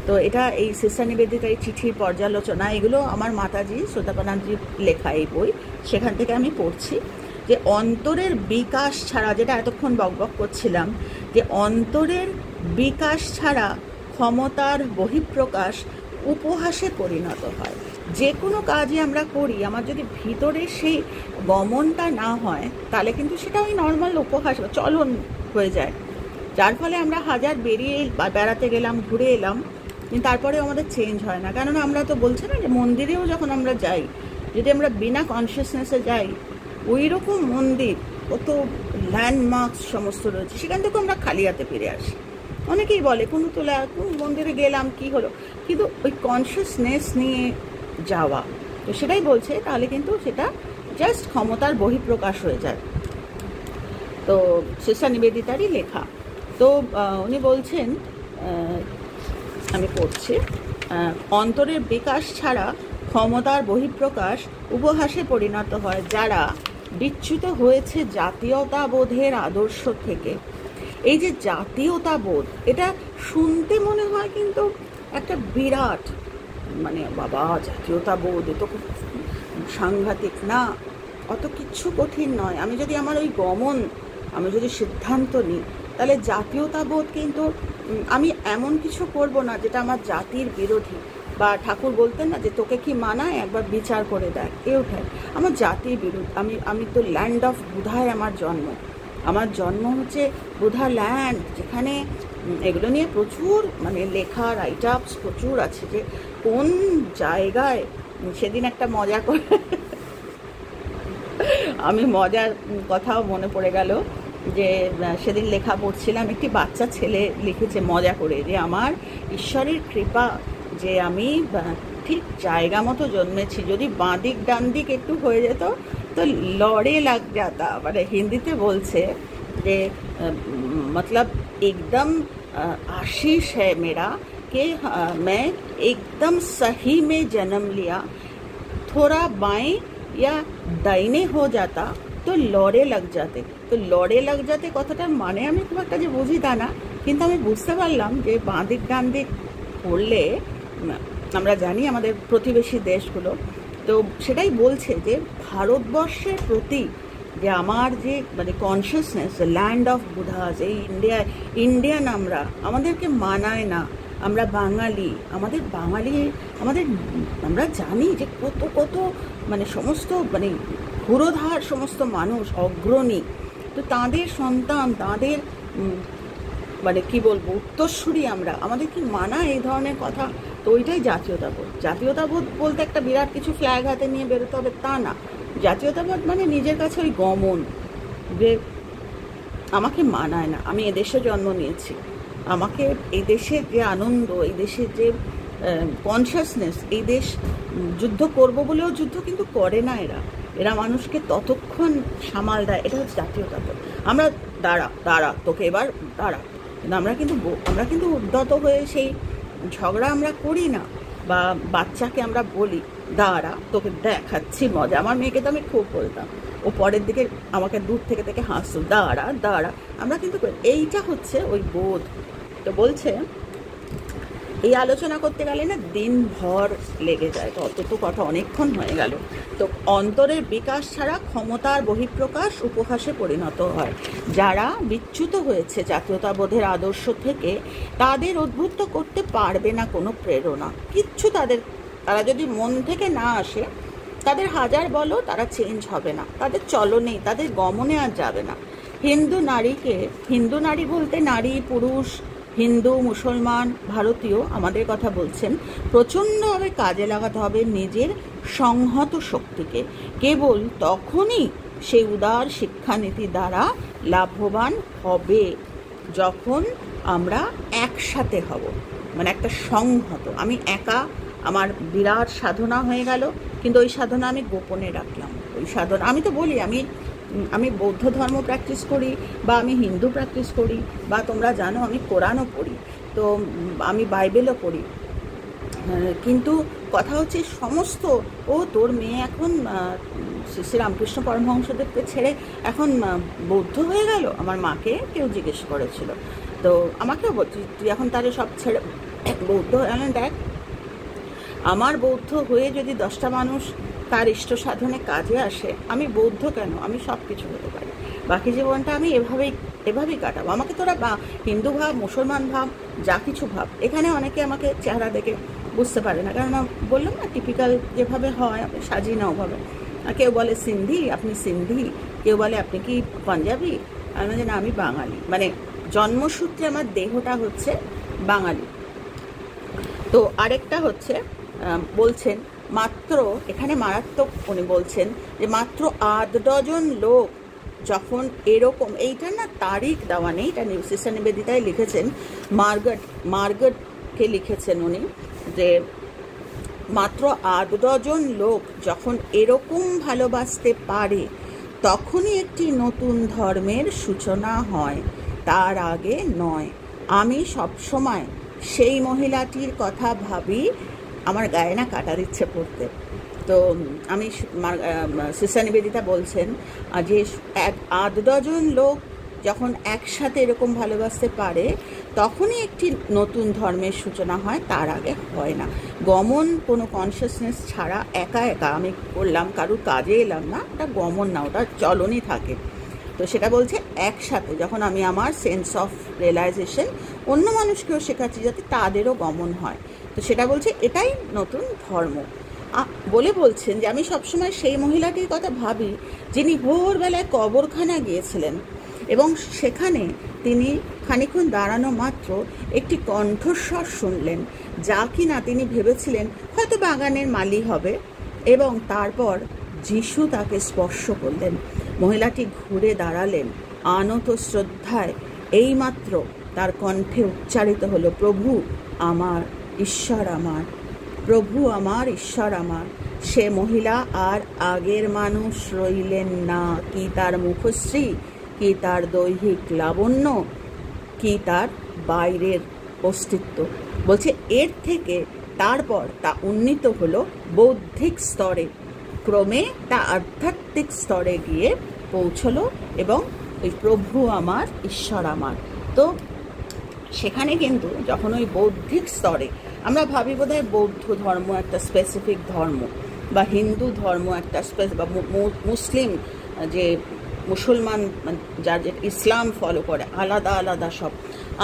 তো এটা এই সিস্টার নিবেদিতার এই চিঠির পর্যালোচনা, এগুলো আমার মাতাজি শ্রদ্ধাপ্রাণাজির লেখা এই বই, সেখান থেকে আমি পড়ছি, যে অন্তরের বিকাশ ছাড়া, যেটা এতক্ষণ বকবক করছিলাম, যে অন্তরের বিকাশ ছাড়া ক্ষমতার বহিঃপ্রকাশ উপহাসে পরিণত হয়। যে কোনো কাজই আমরা করি, আমার যদি ভিতরে সেই গমনটা না হয়, তাহলে কিন্তু সেটা ওই নর্মাল উপহাস বা চলন হয়ে যায়, যার ফলে আমরা হাজার বেরিয়ে বা বেড়াতে গেলাম, ঘুরে এলাম, কিন্তু তারপরে আমাদের চেঞ্জ হয় না। কেননা আমরা তো বলছি না যে মন্দিরেও যখন আমরা যাই, যদি আমরা বিনা কনসিয়াসনেসে যাই, ওই রকম মন্দির, কত ল্যান্ডমার্কস সমস্ত রয়েছে, সেখান থেকে আমরা খালি হাতে ফিরে আসি। অনেকেই বলে কুনুতলা কোন মন্দিরে গেলাম কি হলো, কিন্তু ওই কনসিয়াসনেস নিয়ে যাওয়া, তো সেটাই বলছে, তাহলে কিন্তু সেটা জাস্ট ক্ষমতার বহিঃপ্রকাশ হয়ে যায়। তো সিস্টার নিবেদিতারই লেখা। তো উনি বলছেন আমি পড়ছি। অন্তরের বিকাশ ছাড়া ক্ষমতার বহিঃপ্রকাশ উপহাসে পরিণত হয়। যারা বিচ্যুত হয়েছে জাতীয়তাবোধের আদর্শ থেকে। এই যে জাতীয়তাবোধ, এটা শুনতে মনে হয় কিন্তু একটা বিরাট, মানে বাবা জাতীয়তাবোধ এ তো খুব সাংঘাতিক না, অত কিচ্ছু কঠিন নয়। আমি যদি আমার ওই আমি যদি সিদ্ধান্ত নিই, তাহলে জাতীয়তাবোধ কিন্তু আমি এমন কিছু করব না যেটা আমার জাতির বিরোধী। বা ঠাকুর বলতেন না যে তোকে কি মানায় একবার বিচার করে দেখ, ওঠায় আমার জাতির বিরোধী। আমি তো ল্যান্ড অফ বুধায় আমার জন্ম হচ্ছে বুধা ল্যান্ড, যেখানে এগুলো নিয়ে প্রচুর মানে লেখা রাইট আপস প্রচুর আছে, যে কোন জায়গায়। সেদিন একটা মজা করে আমি মজার কথাও মনে পড়ে গেল, যে সেদিন লেখা পড়ছিলাম, একটি বাচ্চা ছেলে লিখেছে মজা করে যে আমার ঈশ্বরের কৃপা যে আমি ঠিক জায়গা মতো জন্মেছি, যদি বাঁ দিক ডান দিক একটু হয়ে যেত তো লড়ে লাগ যাতা। মানে হিন্দিতে বলছে যে मतलब एकदम आशीष है मेरा कि मैं एकदम सही में जन्म लिया, थोड़ा बाएं या दाहिने हो जाता तो लड़े लग जाते। तो लड़े लग जाते কথাটার মানে আমি খুব একটা যে বুঝি তা না, কিন্তু আমি বুঝতে পারলাম যে বাঁ দিক ডান দিক পড়লে, আমরা জানি আমাদের প্রতিবেশী দেশগুলো তো সেটাই বলছে যে ভারতবর্ষের প্রতি যে আমার যে মানে কনসিয়াসনেস, ল্যান্ড অফ বুধাস, এই ইন্ডিয়ান আমাদেরকে মানায় না। আমরা বাঙালি, আমরা জানি যে কত কত মানে সমস্ত মানে পুরোধার সমস্ত মানুষ অগ্রণী, তো তাদের সন্তান, তাদের মানে কি বলবো উত্তরসূরি আমাদের কি মানায় এই ধরনের কথা। তো ওইটাই জাতীয়তাবোধ বলতে একটা বিরাট কিছু ফ্ল্যাগ হাতে নিয়ে বেরোতে হবে তা না। জাতীয়তাবোধ মানে নিজের কাছে ওই গমন, যে আমাকে মানায় না, আমি এদেশে জন্ম নিয়েছি, আমাকে এই দেশের যে আনন্দ, এই দেশের যে কনসিয়াসনেস, এই দেশ যুদ্ধ করব বলেও যুদ্ধ কিন্তু করে না এরা মানুষকে ততক্ষণ সামাল দেয়। এটা হচ্ছে জাতীয়তাবোধ। আমরা দাঁড়া তোকে এবার দাঁড়া, আমরা কিন্তু উদ্ধত হয়ে সেই ঝগড়া আমরা করি না। বা বাচ্চাকে আমরা বলি দাঁড়া তোকে দেখাচ্ছি মজা। আমার মেয়েকে তো আমি খুব বলতাম, ও পরের দিকে আমাকে দূর থেকে হাসতো, দাঁড়া। আমরা কিন্তু এইটা হচ্ছে ওই বোধ। তো বলছে এই আলোচনা করতে গেলে না দিনভর লেগে যায়, তো অত তো কথা অনেকক্ষণ হয়ে গেল। তো অন্তরের বিকাশ ছাড়া ক্ষমতার বহিঃপ্রকাশ উপহাসে পরিণত হয়। যারা বিচ্যুত হয়েছে জাতীয়তাবোধের আদর্শ থেকে, তাদের উদ্বুদ্ধ করতে পারবে না কোনো প্রেরণা, কিচ্ছু তারা যদি মন থেকে না আসে, তাদের হাজার বলো তারা চেঞ্জ হবে না, তাদের চলনেই, তাদের গমনে আর যাবে না। হিন্দু নারী বলতে নারী পুরুষ, হিন্দু মুসলমান ভারতীয় আমাদের কথা বলছেন, প্রচণ্ডভাবে কাজে লাগাতে হবে নিজের সংহত শক্তিকে। কেবল তখনই সেই উদার শিক্ষানীতি দ্বারা লাভবান হবে যখন আমরা একসাথে হব, মানে একটা সংহত। আমি একা, আমার বিরাট সাধনা হয়ে গেল, কিন্তু ওই সাধনা আমি গোপনে রাখলাম। ওই সাধনা আমি তো বলি আমি বৌদ্ধ ধর্ম প্র্যাকটিস করি, বা আমি হিন্দু প্র্যাকটিস করি, বা তোমরা জানো আমি কোরআনও পড়ি, তো আমি বাইবেলও পড়ি, কিন্তু কথা হচ্ছে সমস্ত তোর মেয়ে এখন শ্রী রামকৃষ্ণ পরমহংসদেবকে ছেড়ে এখন বৌদ্ধ হয়ে গেল। আমার মাকে কেউ জিজ্ঞেস করেছিল, তো আমাকেও বলছি তুই এখন তাহলে সব ছেড়ে বৌদ্ধ হয়ে গেলেন। দেখ, আমার বৌদ্ধ হয়ে যদি 10টা মানুষ তার ইষ্ট সাধনে কাজে আসে, আমি বৌদ্ধ কেন, আমি সব কিছু হতে পারি। বাকি জীবনটা আমি এভাবেই কাটাবো। আমাকে তোরা হিন্দু ভাব, মুসলমান ভাব, যা কিছু ভাব। এখানে অনেকে আমাকে চেহারা দেখে বুঝতে পারে না, কারণ বললাম না টিপিক্যাল যেভাবে হয় আমি সাজি না ওভাবে। কেউ বলে সিন্ধি, আপনি সিন্ধি, কেউ বলে আপনি কি পাঞ্জাবি, আমি বলি না আমি বাঙালি, মানে জন্মসূত্রে আমার দেহটা হচ্ছে বাঙালি। তো আরেকটা হচ্ছে বলছেন মাত্র, এখানে মারাত্মক উনি বলছেন যে মাত্র 8 ডজন লোক যখন এরকম, এইটা না তারিখ দেওয়া নেই, এটা সিস্টার নিবেদিতায় লিখেছেন, মার্গটকে লিখেছেন উনি, যে মাত্র 8 ডজন লোক যখন এরকম ভালোবাসতে পারে তখনই একটি নতুন ধর্মের সূচনা হয়, তার আগে নয়। আমি সবসময় সেই মহিলাটির কথা ভাবি আমার গায়ে না কাটা দিচ্ছে পড়তে। তো আমি সিস্টার নিবেদিতা বলছেন যে 8-10 লোক যখন একসাথে এরকম ভালোবাসতে পারে তখনই একটি নতুন ধর্মের সূচনা হয়, তার আগে হয় না। গমন কোনো কনসিয়াসনেস ছাড়া একা একা আমি করলাম, কারুর কাজে এলাম না, ওটা গমন না, ওটা চলনই থাকে। তো সেটা বলছে একসাথে যখন আমি আমার সেন্স অফ রিয়েলাইজেশন অন্য মানুষকেও শেখাচ্ছি যাতে তাদেরও গমন হয়, তো সেটা বলছে এটাই নতুন ধর্ম। বলে বলছেন যে আমি সবসময় সেই মহিলাটির কথা ভাবি যিনি ভোরবেলায় কবরখানা গিয়েছিলেন এবং সেখানে তিনি খানিকক্ষণ দাঁড়ানো মাত্র একটি কণ্ঠস্বর শুনলেন, যা কিনা তিনি ভেবেছিলেন হয়তো বাগানের মালি হবে, এবং তারপর যিশু তাকে স্পর্শ করলেন। মহিলাটি ঘুরে দাঁড়ালেন আনত শ্রদ্ধায়, এইমাত্র তার কণ্ঠে উচ্চারিত হলো, প্রভু আমার, ঈশ্বর আমার, প্রভু আমার, ঈশ্বর আমার। সে মহিলা আর আগের মানুষ রইলেন না। কি তার মুখশ্রী, কি তার দৈহিক লাবণ্য, কি তার বাইরের অস্তিত্ব। বলছে এর থেকে তারপর তা উন্নীত হলো বৌদ্ধিক স্তরে, ক্রমে তা আধ্যাত্মিক স্তরে গিয়ে পৌঁছলো এবং ওই প্রভু আমার, ঈশ্বর আমার। তো সেখানে কিন্তু যখন ওই বৌদ্ধিক স্তরে আমরা ভাবি বোধহয় বৌদ্ধ ধর্ম একটা স্পেসিফিক ধর্ম, বা হিন্দু ধর্ম একটা বা মুসলিম যে মুসলমান যার যে ইসলাম ফলো করে আলাদা আলাদা, সব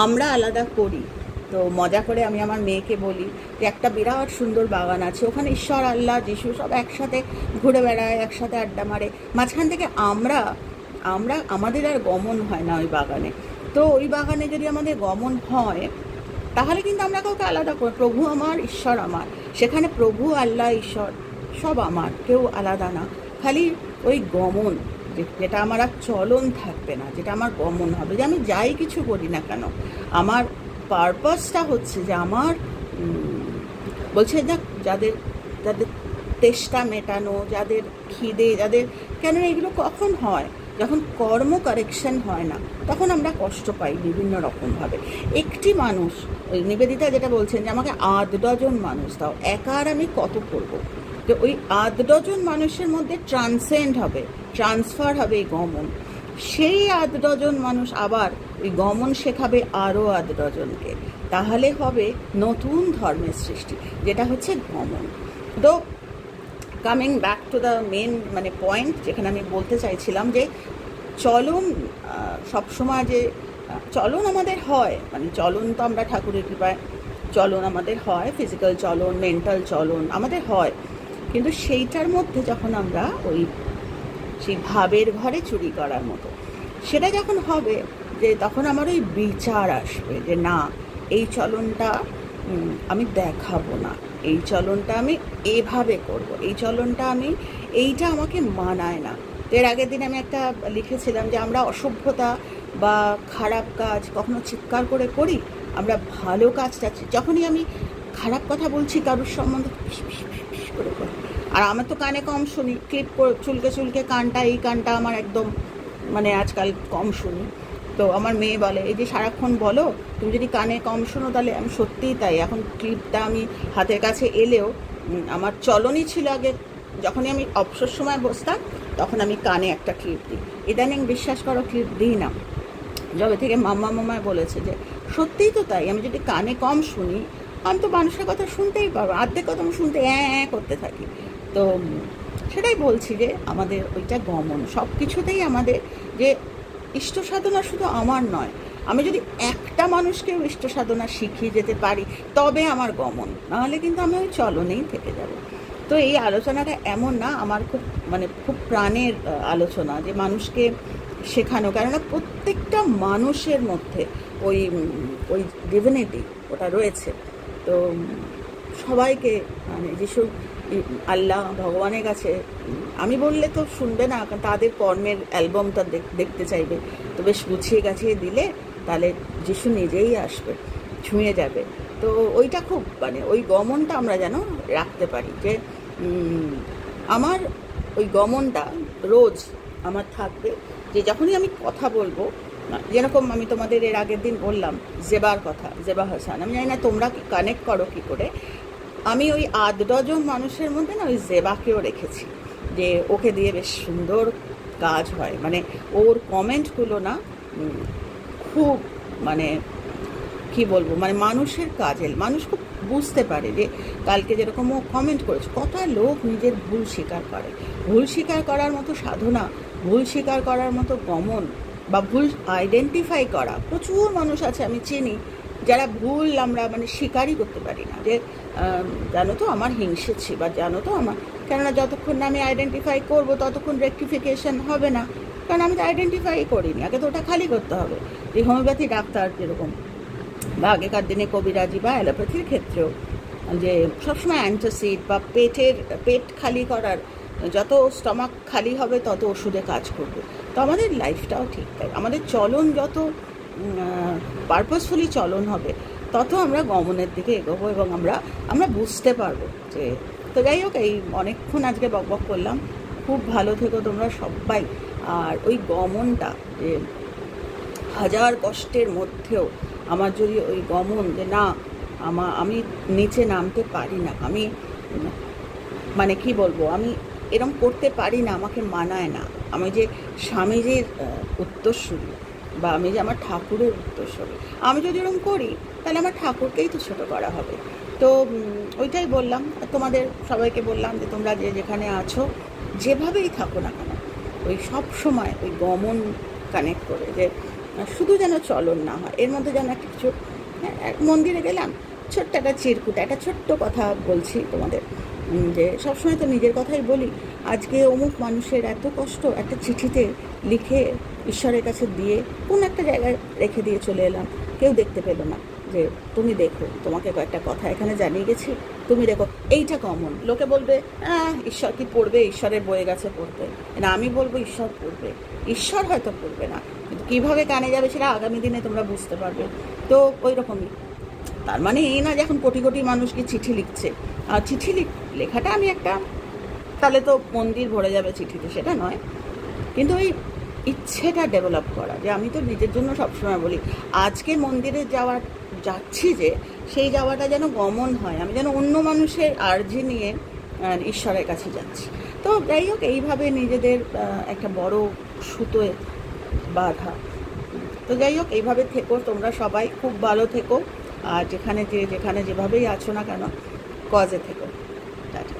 আমরা আলাদা করি। তো মজা করে আমি আমার মেয়েকে বলি যে একটা বিরাট সুন্দর বাগান আছে, ওখানে ঈশ্বর, আল্লাহ, যিশু সব একসাথে ঘুরে বেড়ায়, একসাথে আড্ডা মারে, মাঝখান থেকে আমরা আমাদের আর গমন হয় না ওই বাগানে। তো ওই বাগানে যদি আমাদের গমন হয় তাহলে কিন্তু আমরা কাউকে আলাদা করি, প্রভু আমার, ঈশ্বর আমার। সেখানে প্রভু, আল্লাহ, ঈশ্বর সব আমার, কেউ আলাদা না। খালি ওই গমন, যেটা আমার আর চলন থাকবে না, যেটা আমার গমন হবে, যে আমি যাই কিছু করি না কেন আমার পারপাসটা হচ্ছে যে আমার বলছে যাদের যাদের তেষ্টা মেটানো, যাদের খিদে, যাদের, কেন এগুলো কখন হয়? যখন কর্ম কারেকশন হয় না, তখন আমরা কষ্ট পাই বিভিন্ন রকমভাবে। একটি মানুষ, ওই নিবেদিতা যেটা বলছেন যে আমাকে 8-10 মানুষ দাও, একা আর আমি কত করবো? তো ওই 8-10 মানুষের মধ্যে ট্রান্সেন্ড হবে, ট্রান্সফার হবে এই গমন। সেই 8-10 মানুষ আবার ওই গমন শেখাবে আরও 8-10জনকে, তাহলে হবে নতুন ধর্মের সৃষ্টি, যেটা হচ্ছে গমন। তো coming back to the main point, যেখানে আমি বলতে চাইছিলাম যে চলন সবসময় যে চলন আমাদের হয়, চলন তো আমরা ঠাকুরের কৃপায় চলন আমাদের হয়, ফিজিক্যাল চলন, মেন্টাল চলন আমাদের হয়, কিন্তু সেইটার মধ্যে যখন আমরা সেই ভাবের ঘরে চুরি করার মতো সেটা যখন হবে, যে তখন আমার ওই বিচার আসবে যে না, এই চলনটা আমি দেখাবো না, এই চলনটা আমি এভাবে করব, এই চলনটা এইটা আমাকে মানায় না। এর আগের দিন আমি একটা লিখেছিলাম যে আমরা অসভ্যতা বা খারাপ কাজ কখনো চিৎকার করে করি, আমরা ভালো কাজটা যখনই আমি খারাপ কথা বলছি কারোর সম্বন্ধে করে করি। আর আমার তো কানে কম শুনি, ক্লিপ চুলকে চুলকে কানটা, এই কানটা আমার একদম আজকাল কম শুনি। তো আমার মেয়ে বলে, এই যে সারাক্ষণ বলো তুমি যদি কানে কম শোনো, তাহলে আমি সত্যিই তাই। এখন ক্লিপটা আমি হাতের কাছে এলেও আমার চলনই ছিল আগে, যখনই আমি অবসর সময় বসতাম তখন আমি কানে একটা ক্লিপ দিই। ইদানিং বিশ্বাস করো ক্লিপ দিই না, যবে থেকে মামায় বলেছে যে সত্যিই তো তাই। আমি যদি কানে কম শুনি, আমি তো মানুষের কথা শুনতেই পারবো, অর্ধেক কথা আমি শুনতে করতে থাকি। তো সেটাই বলছি যে আমাদের ওইটা গমন সব কিছুতেই আমাদের, যে ইষ্ট সাধনা শুধু আমার নয়, আমি যদি একটা মানুষকেও ইষ্ট সাধনা শিখিয়ে যেতে পারি তবে আমার গমন, নাহলে কিন্তু আমি ওই চলনেই থেকে যাব। তো এই আলোচনাটা এমন না, আমার খুব প্রাণের আলোচনা, যে মানুষকে শেখানো, কেননা প্রত্যেকটা মানুষের মধ্যে ওই ডিভিনিটি ওটা রয়েছে। তো সবাইকে যিশু, আল্লাহ, ভগবানের কাছে আমি বললে তো শুনবে না, কারণ তাদের কর্মের অ্যালবামটা দেখতে চাইবে। তো বেশ গুছিয়ে গাছিয়ে দিলে তাহলে যিশু নিজেই আসবে, ছুঁয়ে যাবে। তো ওইটা খুব ওই গমনটা আমরা যেন রাখতে পারি, যে আমার ওই গমনটা রোজ আমার থাকবে, যে যখনই আমি কথা বলবো যেরকম আমি তোমাদের এর আগের দিন বললাম জেবার কথা, জেবা হাসান, আমি জানি না তোমরা কি কানেক্ট করো কী করে। আমি ওই 8 ডজন মানুষের মধ্যে না ওই জেবাকেও রেখেছি, যে ওকে দিয়ে বেশ সুন্দর কাজ হয়। মানে ওর কমেন্টগুলো না খুব মানে কি বলবো, মানে মানুষের কাজে মানুষ খুব বুঝতে পারে যে কালকে যেরকম ও কমেন্ট করেছে, কত লোক নিজের ভুল স্বীকার করে। ভুল স্বীকার করার মতো সাধনা, ভুল স্বীকার করার মতো গমন বা ভুল আইডেন্টিফাই করা প্রচুর মানুষ আছে আমি চিনি, যারা ভুল আমরা মানে স্বীকারই করতে পারি না, যে জানো তো আমার হিংসেছি বা জানো তো আমার, কেননা যতক্ষণ না আমি আইডেন্টিফাই করবো ততক্ষণ রেকটিফিকেশন হবে না, কারণ আমি তো আইডেন্টিফাই করিনি, আগে তো ওটা খালি করতে হবে। যে হোমিওপ্যাথি ডাক্তার যেরকম বা আগেকার দিনে কবিরাজি বা অ্যালোপ্যাথির ক্ষেত্রেও যে সবসময় অ্যান্টাসিড বা পেট খালি করার, যত স্টমাক খালি হবে তত ওষুধে কাজ করবে। তো আমাদের লাইফটাও ঠিক তাই, আমাদের চলন যত পারপাসফুলি চলন হবে তত আমরা গমনের দিকে এগোবো এবং আমরা বুঝতে পারবো যে। তো যাই হোক, এই অনেকক্ষণ আজকে বকবক করলাম। খুব ভালো থেকো তোমরা সবাই। আর ওই গমনটা যে হাজার কষ্টের মধ্যেও আমার যদি ওই গমন যে না আমি নিচে নামতে পারি না, আমি মানে কি বলবো, আমি এরম করতে পারি না, আমাকে মানায় না, আমি যে স্বামীজির উত্তরসূরি বা আমি যে আমার ঠাকুরের উত্তরসূরি, আমি যদি এরকম করি তাহলে আমার ঠাকুরকেই তো ছোটো করা হবে। তো ওইটাই বললাম তোমাদের সবাইকে, বললাম যে তোমরা যে যেখানে আছো যেভাবেই থাকো না কেন, ওই সব সময় ওই গমন কানেক্ট করে, যে শুধু যেন চলন না হয়, এর মধ্যে যেন একটা কিছু। মন্দিরে গেলাম, ছোট্ট একটা চিরকুট, একটা ছোট্ট কথা বলছি তোমাদের, যে সবসময় তো নিজের কথাই বলি। আজকে অমুক মানুষের এত কষ্ট, একটা চিঠিতে লিখে ঈশ্বরের কাছে দিয়ে কোন একটা জায়গায় রেখে দিয়ে চলে এলাম, কেউ দেখতে পেলো না, যে তুমি দেখো, তোমাকে কয়েকটা কথা এখানে জানিয়ে গেছি, তুমি দেখো। এইটা কমন। লোকে বলবে ঈশ্বর কি পড়বে, ঈশ্বরের বয়ে গেছে পড়তে না, আমি বলবো ঈশ্বর পড়বে, ঈশ্বর হয়তো পড়বে না, কিন্তু কীভাবে কানে যাবে সেটা আগামী দিনে তোমরা বুঝতে পারবে। তো ওই রকমই, তার মানে এই না যে এখন কোটি কোটি মানুষকে চিঠি লিখছে, আর চিঠি লেখাটা আমি একটা তাহলে তো মন্দির ভরে যাবে চিঠিতে, সেটা নয়, কিন্তু ওই ইচ্ছেটা ডেভেলপ করা, যে আমি তো নিজের জন্য সবসময় বলি আজকে মন্দিরে যাচ্ছি, যে সেই যাওয়াটা যেন গমন হয়, আমি যেন অন্য মানুষের আর্জি নিয়ে ঈশ্বরের কাছে যাচ্ছি। তো যাই হোক, এইভাবে নিজেদের একটা বড় সুতোয় বাঁধা। তো যাই হোক, এইভাবে থেকো তোমরা সবাই, খুব ভালো থেকো, আর যেখানে যেভাবেই আছো না কেন কজে থেকো। টাটা।